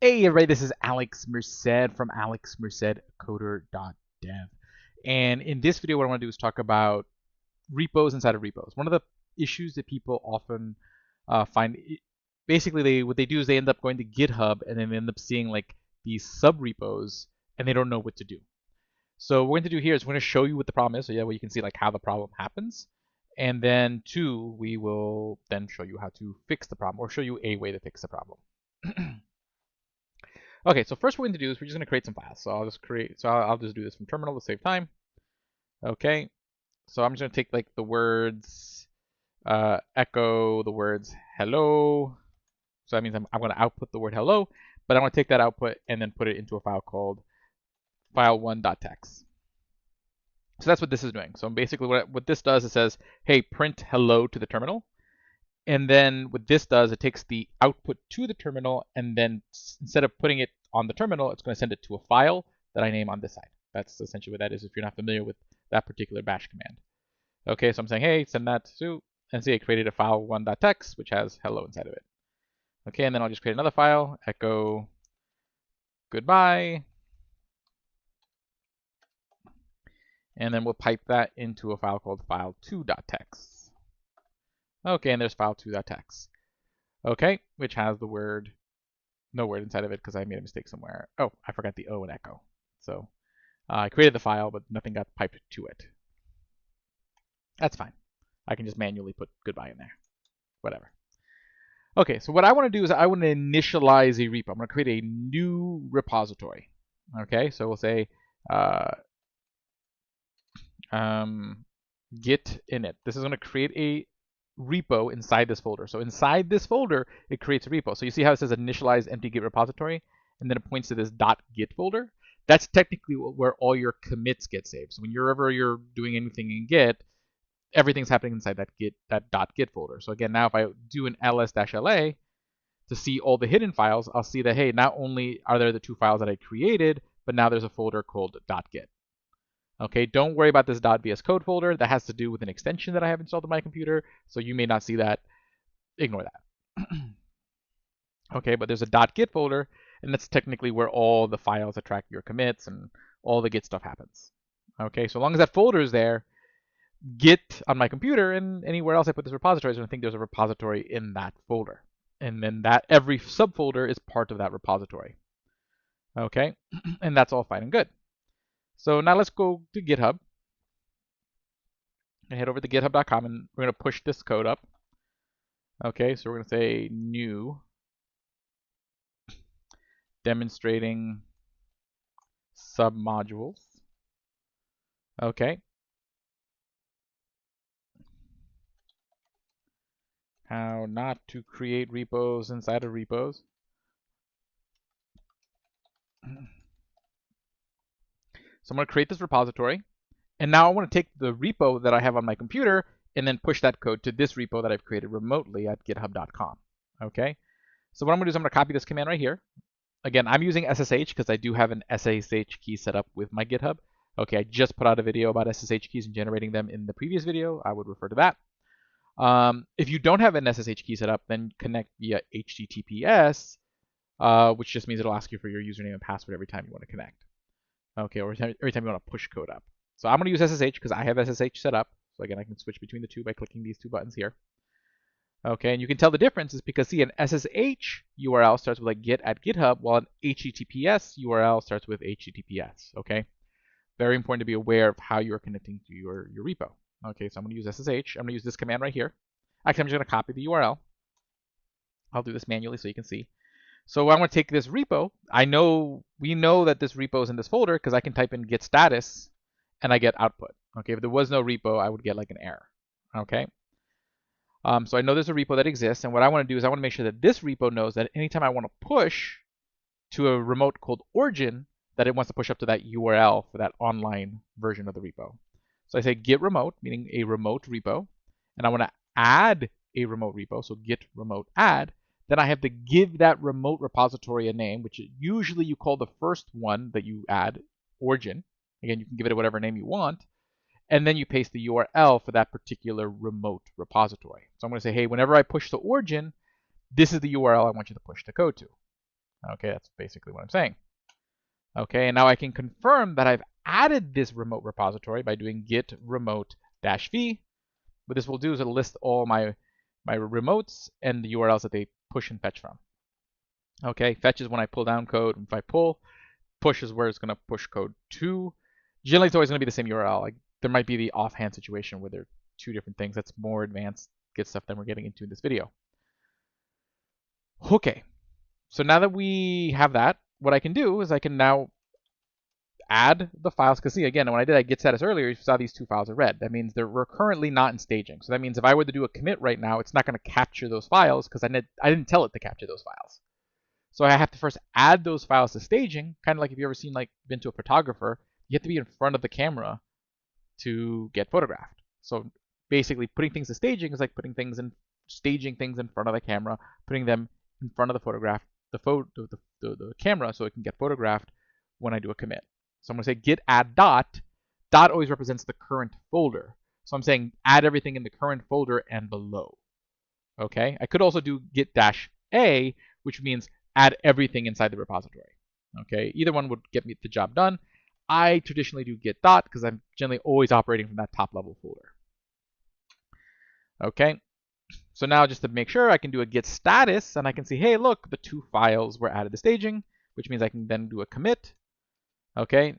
Hey everybody, this is Alex Merced from AlexMercedCoder.dev. And in this video, what I want to do is talk about repos inside of repos. One of the issues that people often find, basically what they do is they end up going to GitHub and then they end up seeing like these sub-repos and they don't know what to do. So what we're going to do here is we're going to show you what the problem is. So yeah, well, you can see like how the problem happens. And then two, we will then show you how to fix the problem or show you a way to fix the problem. Okay, so first what we're going to do is we're just going to create some files. So I'll just do this from terminal to save time. Okay, so I'm just going to take like the words echo the words hello. So that means I'm going to output the word hello, but I want to take that output and then put it into a file called file1.txt. So that's what this is doing. So basically what this does, it says, hey, print hello to the terminal. And then what this does, it takes the output to the terminal, and then instead of putting it on the terminal, it's going to send it to a file that I name on this side. That's essentially what that is if you're not familiar with that particular bash command. Okay, so I'm saying, hey, send that to, and see I created a file1.txt, which has hello inside of it. Okay, and then I'll just create another file, echo goodbye. And then we'll pipe that into a file called file2.txt. Okay, and there's file2.txt. Okay, which has the word, no word inside of it because I made a mistake somewhere. Oh, I forgot the O in echo. So I created the file, but nothing got piped to it. That's fine. I can just manually put goodbye in there. Whatever. Okay, so what I want to do is I want to initialize a repo. I'm going to create a new repository. Okay, so we'll say git init. This is going to create a repo inside this folder. So inside this folder, it creates a repo. So you see how it says initialize empty git repository, and then it points to this .git folder. That's technically where all your commits get saved. So whenever you're doing anything in Git, everything's happening inside that .git folder. So again, now if I do an ls-la to see all the hidden files, I'll see that, hey, not only are there the two files that I created, but now there's a folder called .git. Okay, don't worry about this .vs code folder. That has to do with an extension that I have installed on my computer, so you may not see that. Ignore that. Okay, but there's a .git folder, and that's technically where all the files that track your commits and all the Git stuff happens. Okay, so long as that folder is there, Git on my computer and anywhere else I put this repository is going to think there's a repository in that folder. And then that every subfolder is part of that repository. Okay, and that's all fine and good. So now let's go to GitHub and head over to github.com, and we're going to push this code up. Okay, so we're going to say new demonstrating submodules. Okay. How not to create repos inside of repos. So I'm going to create this repository, and now I want to take the repo that I have on my computer and then push that code to this repo that I've created remotely at github.com. Okay, so what I'm going to do is I'm going to copy this command right here. Again, I'm using SSH because I do have an SSH key set up with my GitHub. Okay, I just put out a video about SSH keys and generating them in the previous video. I would refer to that. If you don't have an SSH key set up, then connect via HTTPS, which just means it'll ask you for your username and password every time you want to connect. Okay, or every time you want to push code up. So I'm going to use SSH because I have SSH set up. So again, I can switch between the two by clicking these two buttons here. Okay, and you can tell the difference is because, see, an SSH URL starts with like git at GitHub, while an HTTPS URL starts with HTTPS. Okay, very important to be aware of how you're connecting to your repo. Okay, so I'm going to use SSH. I'm going to use this command right here. Actually, I'm just going to copy the URL. I'll do this manually so you can see. So I'm going to take this repo. We know that this repo is in this folder because I can type in git status and I get output. Okay, if there was no repo, I would get like an error. Okay, so I know there's a repo that exists, and what I want to do is I want to make sure that this repo knows that anytime I want to push to a remote called origin, that it wants to push up to that URL for that online version of the repo. So I say git remote, meaning a remote repo, and I want to add a remote repo, so git remote add. Then I have to give that remote repository a name, which usually you call the first one that you add origin. Again, you can give it whatever name you want. And then you paste the URL for that particular remote repository. So I'm going to say, hey, whenever I push the origin, this is the URL I want you to push the code to. Okay, that's basically what I'm saying. Okay, and now I can confirm that I've added this remote repository by doing git remote-v. What this will do is it'll list all my remotes and the URLs that they push and fetch from. Okay, fetch is when I pull down code. If I pull, push is where it's going to push code to. Generally, it's always going to be the same URL. Like there might be the offhand situation where they're two different things. That's more advanced Git stuff than we're getting into in this video. Okay, so now that we have that, what I can do is I can now add the files. Because see, again, when I did git status earlier, you saw these two files are red. That means we're currently not in staging. So that means if I were to do a commit right now, it's not going to capture those files because I didn't tell it to capture those files. So I have to first add those files to staging, kind of like if you ever been to a photographer, you have to be in front of the camera to get photographed. So basically putting things to staging is like staging things in front of the camera, putting them in front of the photograph, the camera so it can get photographed when I do a commit. So I'm going to say git add dot. Dot always represents the current folder. So I'm saying add everything in the current folder and below. Okay, I could also do git dash a, which means add everything inside the repository. Okay, either one would get me the job done. I traditionally do git dot because I'm generally always operating from that top level folder. Okay, so now just to make sure, I can do a git status and I can see, hey, look, the two files were added to staging, which means I can then do a commit. Okay,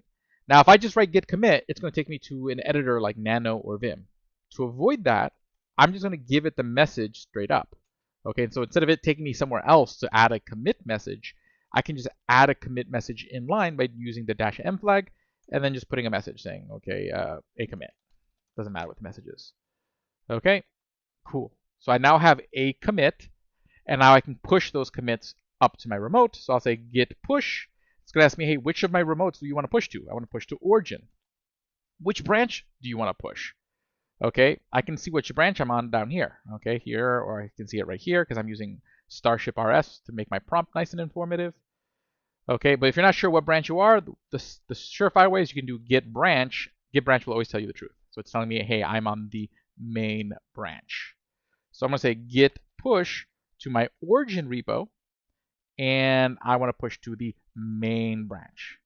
now if I just write git commit, it's going to take me to an editor like Nano or Vim. To avoid that, I'm just going to give it the message straight up. Okay, so instead of it taking me somewhere else to add a commit message, I can just add a commit message in line by using the -m flag and then just putting a message saying, okay, a commit. Doesn't matter what the message is. Okay, cool. So I now have a commit, and now I can push those commits up to my remote. So I'll say git push. It's going to ask me, hey, which of my remotes do you want to push to? I want to push to origin. Which branch do you want to push? Okay, I can see which branch I'm on down here. Okay, here, or I can see it right here because I'm using Starship RS to make my prompt nice and informative. Okay, but if you're not sure what branch you are, the surefire way is you can do git branch. Git branch will always tell you the truth. So it's telling me, hey, I'm on the main branch. So I'm going to say git push to my origin repo, and I want to push to the main branch.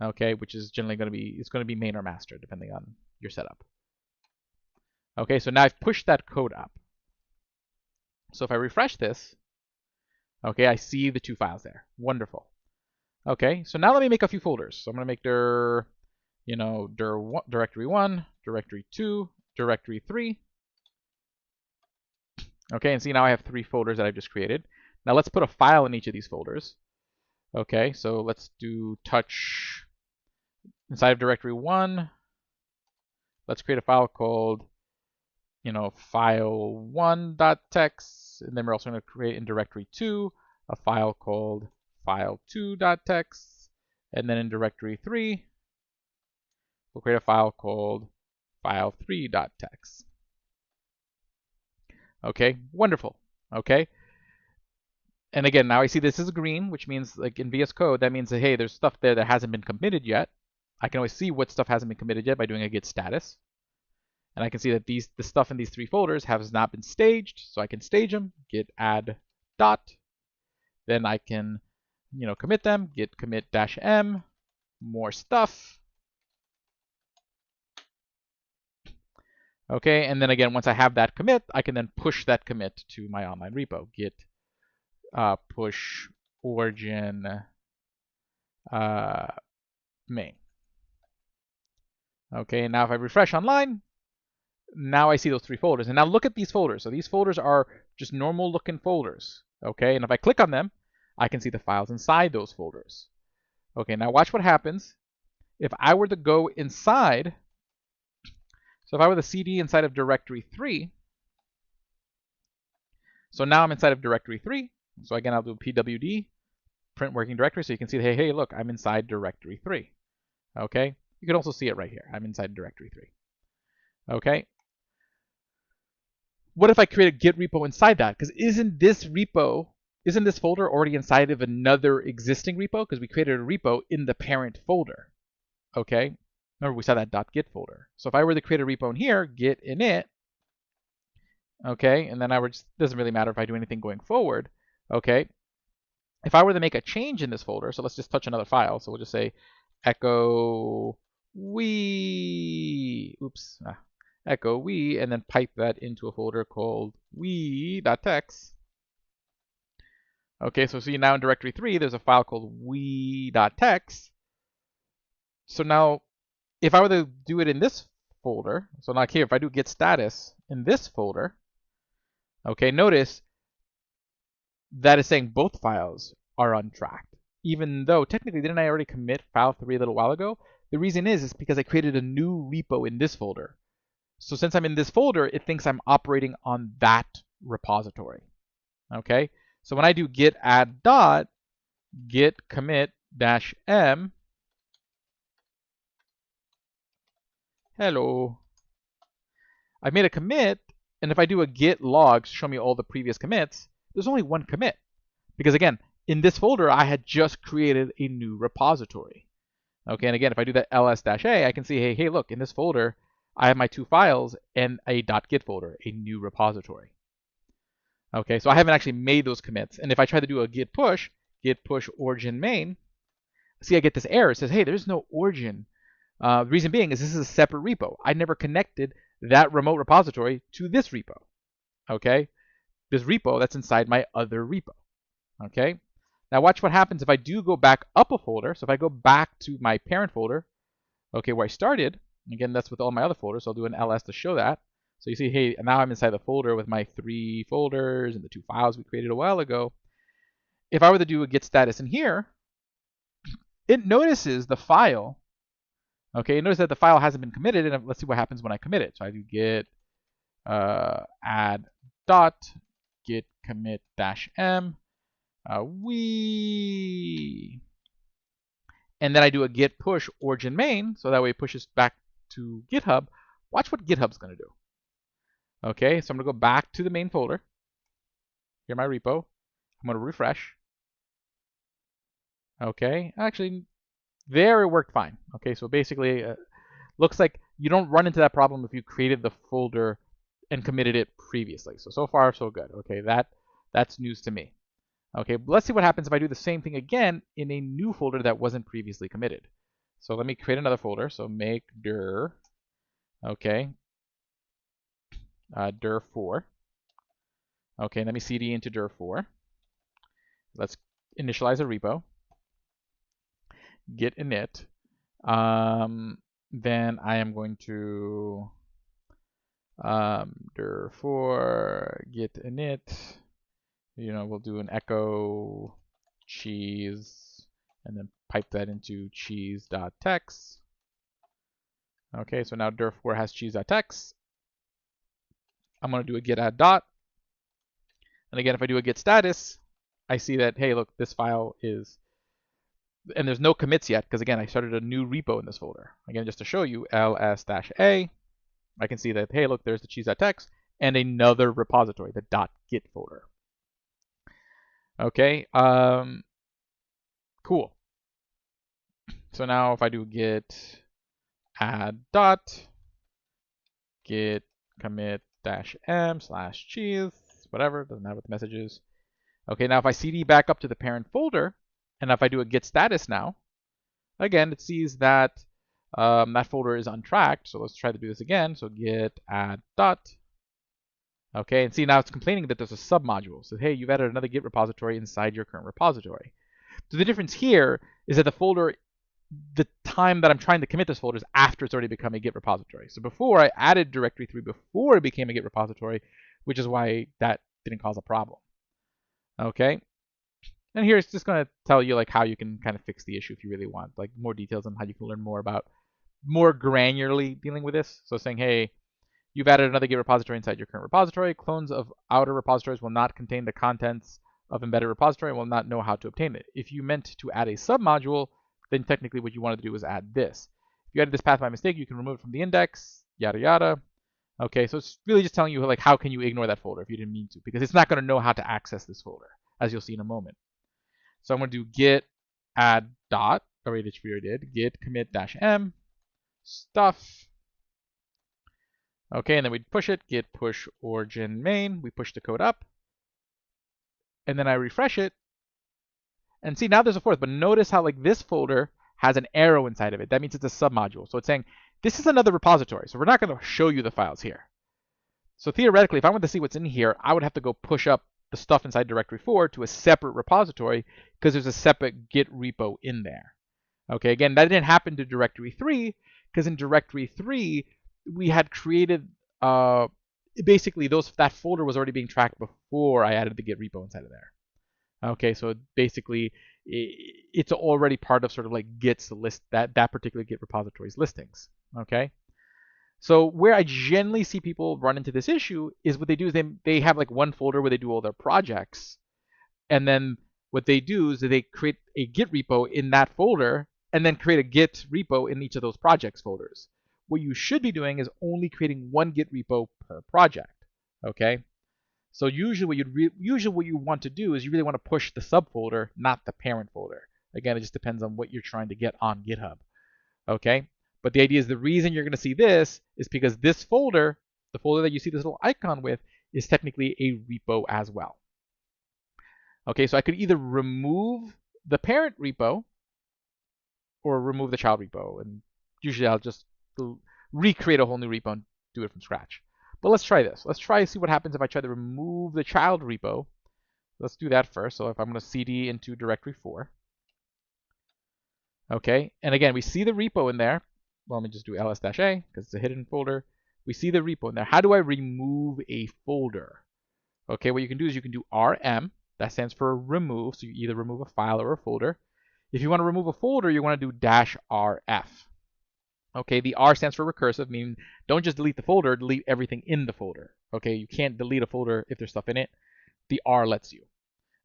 Okay, which is generally going to be main or master depending on your setup. Okay, so now I've pushed that code up. So if I refresh this, okay, I see the two files there. Wonderful. Okay, so now let me make a few folders. So I'm going to make directory 1, directory 2, directory 3. Okay, and see now I have 3 folders that I've just created. Now let's put a file in each of these folders. Okay, so let's do touch inside of directory 1. Let's create a file called file1.txt, and then we're also going to create in directory 2 a file called file2.txt, and then in directory 3 we'll create a file called file3.txt. Okay, wonderful. Okay, and again, now I see this is green, which means like in VS Code, that means that, hey, there's stuff there that hasn't been committed yet. I can always see what stuff hasn't been committed yet by doing a git status. And I can see that the stuff in these 3 folders has not been staged, so I can stage them, git add dot. Then I can, commit them, git commit -m, more stuff. Okay, and then again, once I have that commit, I can then push that commit to my online repo. Git push origin main. Okay, now if I refresh online, now I see those 3 folders. And now look at these folders. So these folders are just normal looking folders. Okay, and if I click on them, I can see the files inside those folders. Okay, now watch what happens if I were to go inside. So if I were to cd inside of directory 3, so now I'm inside of directory 3. So again, I'll do pwd, print working directory, so you can see, hey, look, I'm inside directory 3. Okay, you can also see it right here. I'm inside directory 3. Okay. What if I create a git repo inside that? Because isn't this folder already inside of another existing repo? Because we created a repo in the parent folder. Okay, remember we saw that .git folder. So if I were to create a repo in here, git init, okay, and then doesn't really matter if I do anything going forward, okay, if I were to make a change in this folder, so let's just touch another file. So we'll just say echo echo we, and then pipe that into a folder called we.txt. Okay, so see now in directory 3, there's a file called we.txt. So now, if I were to do it in this folder, so now here, if I do git status in this folder, okay, notice that is saying both files are untracked, even though technically didn't I already commit file 3 a little while ago? The reason is because I created a new repo in this folder. So since I'm in this folder, it thinks I'm operating on that repository. Okay, so when I do git add dot git commit dash m, hello, I've made a commit, and if I do a git log to show me all the previous commits, there's only one commit. Because again, in this folder, I had just created a new repository. Okay, and again, if I do that ls-a, I can see, hey, look, in this folder, I have my 2 files and a .git folder, a new repository. Okay, so I haven't actually made those commits. And if I try to do a git push origin main, see I get this error. It says, hey, there's no origin. The reason being is this is a separate repo. I never connected that remote repository to this repo. Okay, this repo that's inside my other repo. Okay, now watch what happens if I do go back up a folder. So if I go back to my parent folder, okay, where I started, again, that's with all my other folders, so I'll do an ls to show that. So you see, hey, now I'm inside the folder with my 3 folders and the 2 files we created a while ago. If I were to do a git status in here, it notices the file. Okay, notice that the file hasn't been committed, and let's see what happens when I commit it. So I do git add dot git commit dash m we, and then I do a git push origin main, so that way it pushes back to GitHub. Watch what GitHub's going to do. Okay, so I'm going to go back to the main folder. Here's my repo. I'm going to refresh. Okay, actually, there it worked fine. Okay, so basically, looks like you don't run into that problem if you created the folder and committed it previously. So far, so good. Okay, that's news to me. Okay, let's see what happens if I do the same thing again in a new folder that wasn't previously committed. So let me create another folder. So make dir, okay, dir4. Okay, let me cd into dir4. Let's initialize a repo. Git init. Then I am going to dir4 git init. We'll do an echo cheese and then pipe that into cheese.txt. Okay, so now dir4 has cheese.txt. I'm going to do a git add dot. And again, if I do a git status, I see that, hey, look, this file is, and there's no commits yet, because again, I started a new repo in this folder. Again, just to show you, ls-a, I can see that, hey, look, there's the cheese.txt and another repository, the .git folder. Okay, cool. So now if I do git add dot git commit dash m slash cheese, whatever, doesn't matter what the message is. Okay, now if I cd back up to the parent folder, and if I do a git status now, again, it sees that that folder is untracked. So let's try to do this again. So git add dot. Okay, and see now it's complaining that there's a submodule. So hey, you've added another Git repository inside your current repository. So the difference here is that the folder, the time that I'm trying to commit this folder is after it's already become a Git repository. So before I added directory 3 before it became a Git repository, which is why that didn't cause a problem. Okay, and here it's just going to tell you like how you can kind of fix the issue if you really want, like more details on how you can learn more about more granularly dealing with this. So saying, hey, you've added another Git repository inside your current repository. Clones of outer repositories will not contain the contents of embedded repository and will not know how to obtain it. If you meant to add a submodule, then technically what you wanted to do was add this. If you added this path by mistake, you can remove it from the index, yada yada. Okay, so it's really just telling you like how can you ignore that folder if you didn't mean to, because it's not going to know how to access this folder, as you'll see in a moment. So I'm going to do git add dot, which we already did, git commit dash m stuff. Okay, and then we push it, git push origin main, we push the code up, and then I refresh it, And see, now there's a fourth, but notice how like this folder has an arrow inside of it. That means it's a submodule. So it's saying this is another repository. So we're not going to show you the files here. So theoretically, if I want to see what's in here, I would have to go push up the stuff inside directory 4 to a separate repository because there's a separate Git repo in there. Okay, again, that didn't happen to directory 3 because in directory 3, we had created, basically that folder was already being tracked before I added the Git repo inside of there. Okay, so basically it's already part of sort of like Git's list, that particular Git repository's listings. Okay, so where I generally see people run into this issue is what they do is they have like one folder where they do all their projects, and then what they do is they create a Git repo in that folder and then create a Git repo in each of those projects folders. What you should be doing is only creating one Git repo per project. Okay. So usually what you want to do is you really want to push the subfolder, not the parent folder. Again, it just depends on what you're trying to get on GitHub. Okay? But the idea is the reason you're going to see this is because this folder, the folder that you see this little icon with, is technically a repo as well. Okay, so I could either remove the parent repo or remove the child repo. And usually I'll just recreate a whole new repo and do it from scratch. But let's try this. Let's try to see what happens if I try to remove the child repo. Let's do that first. So if I'm going to cd into directory 4. Okay, and again, we see the repo in there. Well, let me just do ls-a because it's a hidden folder. We see the repo in there. How do I remove a folder? Okay, what you can do is you can do rm. That stands for remove. So you either remove a file or a folder. If you want to remove a folder, you want to do -rf. Okay, the R stands for recursive, meaning don't just delete the folder, delete everything in the folder. Okay, you can't delete a folder if there's stuff in it. The R lets you.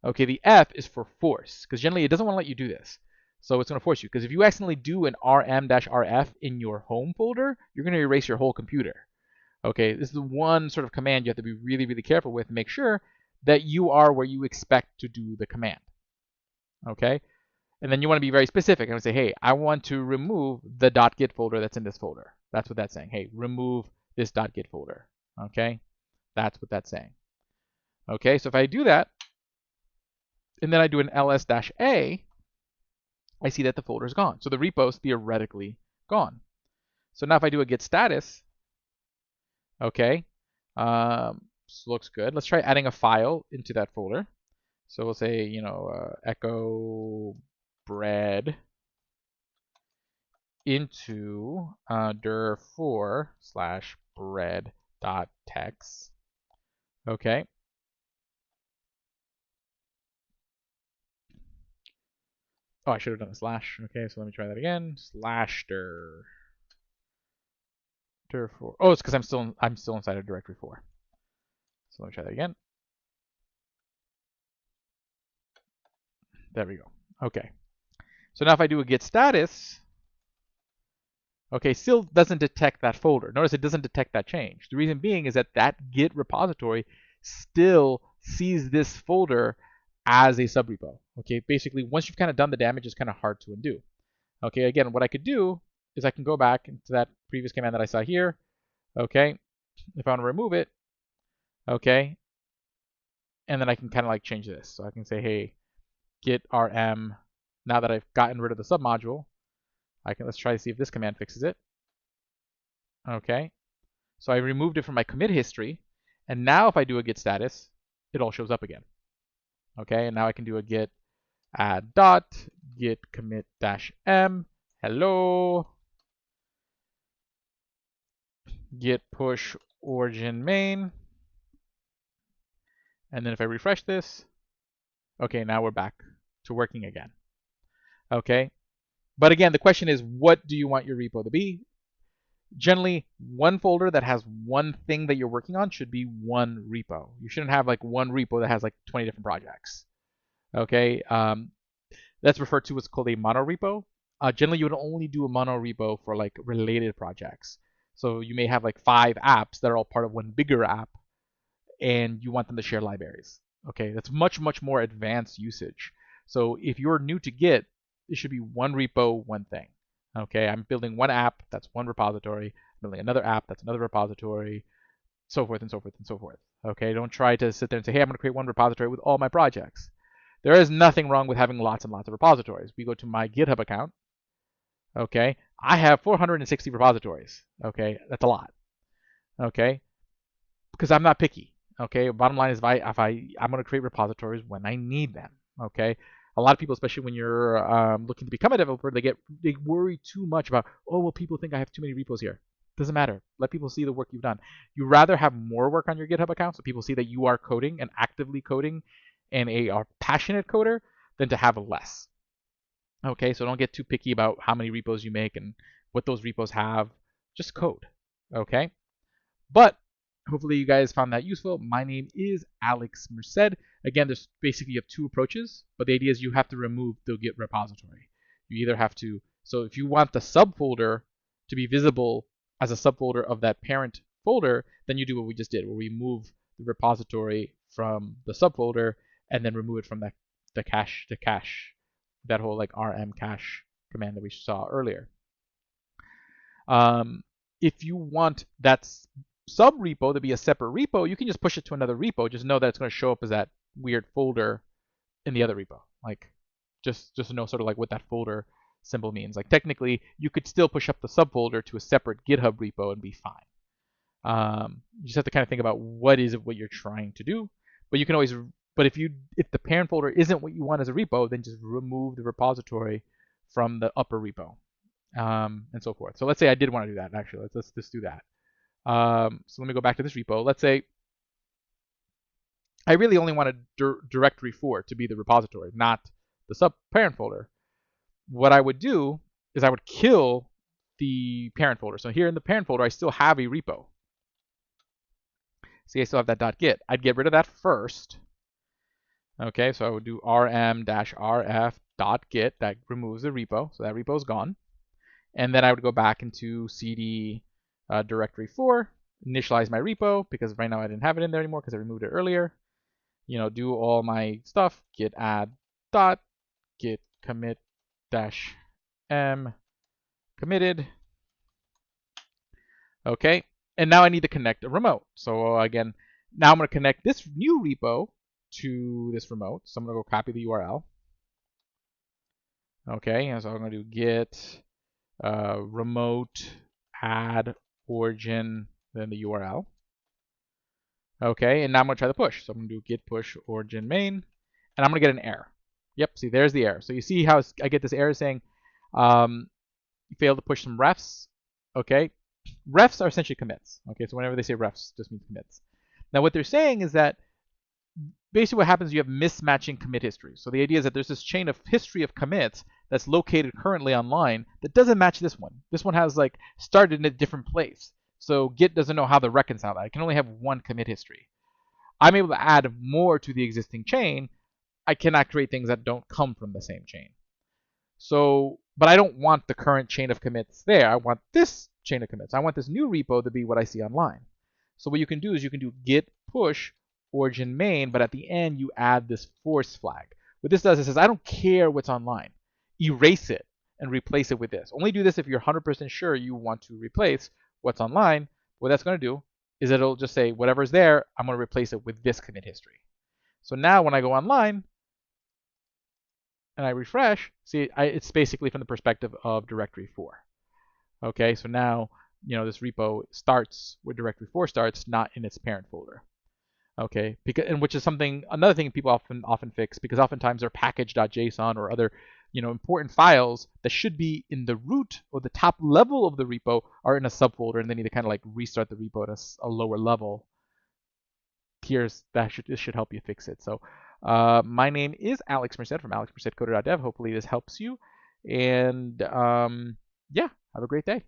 Okay, the F is for force, because generally it doesn't want to let you do this. So it's going to force you, because if you accidentally do an rm-rf in your home folder, you're going to erase your whole computer. Okay, this is the one sort of command you have to be really, really careful with. Make sure that you are where you expect to do the command. Okay? And then you want to be very specific and say, hey, I want to remove the .git folder that's in this folder. That's what that's saying. Hey, remove this .git folder. Okay? That's what that's saying. Okay, so if I do that, and then I do an ls-a, I see that the folder is gone. So the repo is theoretically gone. So now if I do a git status, okay, this looks good. Let's try adding a file into that folder. So we'll say, echo bread into dir4/bread.text. Okay. Oh, I should have done a slash. Okay, so let me try that again. Slash dir4. Oh, it's because I'm still inside of directory 4. So let me try that again. There we go. Okay. So now if I do a git status, okay, still doesn't detect that folder. Notice it doesn't detect that change. The reason being is that Git repository still sees this folder as a subrepo. Okay, basically once you've kind of done the damage, it's kind of hard to undo. Okay, again, what I could do is I can go back into that previous command that I saw here. Okay, if I want to remove it, okay, and then I can kind of like change this. So I can say, hey, git rm. Now that I've gotten rid of the submodule, let's try to see if this command fixes it. Okay, so I removed it from my commit history, and now if I do a git status, it all shows up again. Okay, and now I can do a git add git commit -m, hello, git push origin main, and then if I refresh this, okay, now we're back to working again. Okay, but again, the question is, what do you want your repo to be? Generally, one folder that has one thing that you're working on should be one repo. You shouldn't have like one repo that has like 20 different projects. Okay, that's referred to what's called a monorepo. Generally, you would only do a monorepo for like related projects. So you may have like 5 apps that are all part of one bigger app, and you want them to share libraries. Okay, that's much, much more advanced usage. So if you're new to Git, it should be one repo, one thing. Okay, I'm building one app, that's one repository. I'm building another app, that's another repository, so forth and so forth and so forth. Okay, don't try to sit there and say, hey, I'm going to create one repository with all my projects. There is nothing wrong with having lots and lots of repositories. We go to my GitHub account. Okay, I have 460 repositories. Okay, that's a lot. Okay, because I'm not picky. Okay, bottom line is I'm going to create repositories when I need them. Okay, a lot of people, especially when you're looking to become a developer, they worry too much about, oh, well, people think I have too many repos here. Doesn't matter. Let people see the work you've done. You rather have more work on your GitHub account so people see that you are coding and actively coding and are passionate coder than to have less. Okay, so don't get too picky about how many repos you make and what those repos have. Just code. Okay, but hopefully you guys found that useful. My name is Alex Merced. Again, there's basically you have two approaches, but the idea is you have to remove the Git repository. You either have to, so if you want the subfolder to be visible as a subfolder of that parent folder, then you do what we just did, where we move the repository from the subfolder and then remove it from the cache to cache, that whole like rm cache command that we saw earlier. If you want that sub-repo to be a separate repo, you can just push it to another repo. Just know that it's going to show up as that weird folder in the other repo. Like, just know sort of like what that folder symbol means. Like, technically, you could still push up the subfolder to a separate GitHub repo and be fine. You just have to kind of think about what you're trying to do. But you can always, but if the parent folder isn't what you want as a repo, then just remove the repository from the upper repo, and so forth. So let's say I did want to do that. Actually, let's just do that. So let me go back to this repo. Let's say I really only want a directory 4 to be the repository, not the sub-parent folder. What I would do is I would kill the parent folder. So here in the parent folder, I still have a repo. See, I still have that .git. I'd get rid of that first. Okay, so I would do rm-rf.git. That removes the repo, so that repo is gone. And then I would go back into cd directory 4, initialize my repo, because right now I didn't have it in there anymore because I removed it earlier. You know, do all my stuff, git add dot, git commit dash m committed. Okay, and now I need to connect a remote. So again, now I'm going to connect this new repo to this remote. So I'm going to go copy the URL. Okay, and so I'm going to do git remote add origin, then the URL. Okay, and now I'm going to try the push. So I'm going to do git push origin main, and I'm going to get an error. Yep, see, there's the error. So you see how I get this error saying you failed to push some refs. Okay, refs are essentially commits. Okay, so whenever they say refs, just means commits. Now what they're saying is that basically what happens is you have mismatching commit history. So the idea is that there's this chain of history of commits that's located currently online that doesn't match this one. This one has like started in a different place. So Git doesn't know how to reconcile that. I can only have one commit history. I'm able to add more to the existing chain. I cannot create things that don't come from the same chain. So, but I don't want the current chain of commits there. I want this chain of commits. I want this new repo to be what I see online. So what you can do is you can do git push origin main, but at the end you add this force flag. What this does is it says, I don't care what's online. Erase it and replace it with this. Only do this if you're 100% sure you want to replace what's online. What that's going to do is it'll just say whatever's there, I'm going to replace it with this commit history. So now when I go online and I refresh, see, it's basically from the perspective of directory 4. Okay, so now this repo starts where directory 4 starts, not in its parent folder. Okay, and which is another thing people often fix, because oftentimes they're package.json or other important files that should be in the root or the top level of the repo are in a subfolder, and they need to kind of like restart the repo at a lower level. This should help you fix it. So my name is Alex Merced from AlexMercedCoder.dev. Hopefully this helps you, and yeah, have a great day.